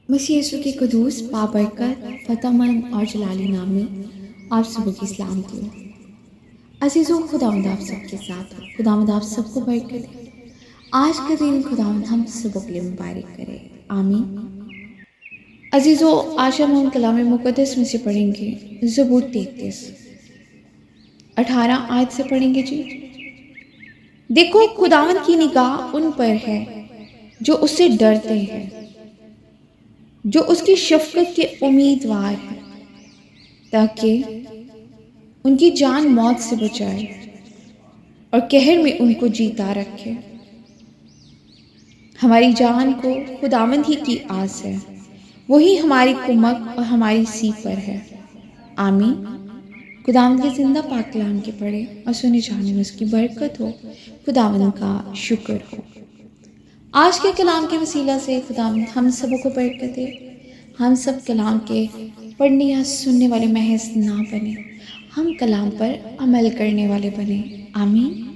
मसीह यीशु के कुदूस बाबरकत फ़तेहमंद और जलाली नाम में आप सबको की सलाम दो। अज़ीज़ों, खुदावंद आप सबके साथ हो। खुदावंद आप सबको बरकत दे। आज का दिन खुदावंद हम सबों के लिए मुबारक करे, आमीन। अज़ीज़ों, आज हम कलाम मुक़द्दस में से पढ़ेंगे ज़बूर 33 18 आयत से पढ़ेंगे जी। देखो, खुदावंद की निगाह उन पर है जो उससे डरते हैं, जो उसकी शफ़क़त के उम्मीदवार हैं, ताकि उनकी जान मौत से बचाए और कहर में उनको जीता रखे। हमारी जान को खुदावंद ही की आस है, वही हमारी कुमक और हमारी सीपर है, आमीन। खुदावंद के जिंदा पाक कलाम के पढ़े और सुने जाने में उसकी बरकत हो। खुदावंद का शुक्र हो। आज के कलाम के वसीला से खुदावंद हम सबों को बरकत दे। हम सब कलाम के पढ़ने या सुनने वाले महज ना बने, हम कलाम पर अमल करने वाले बने, आमीन।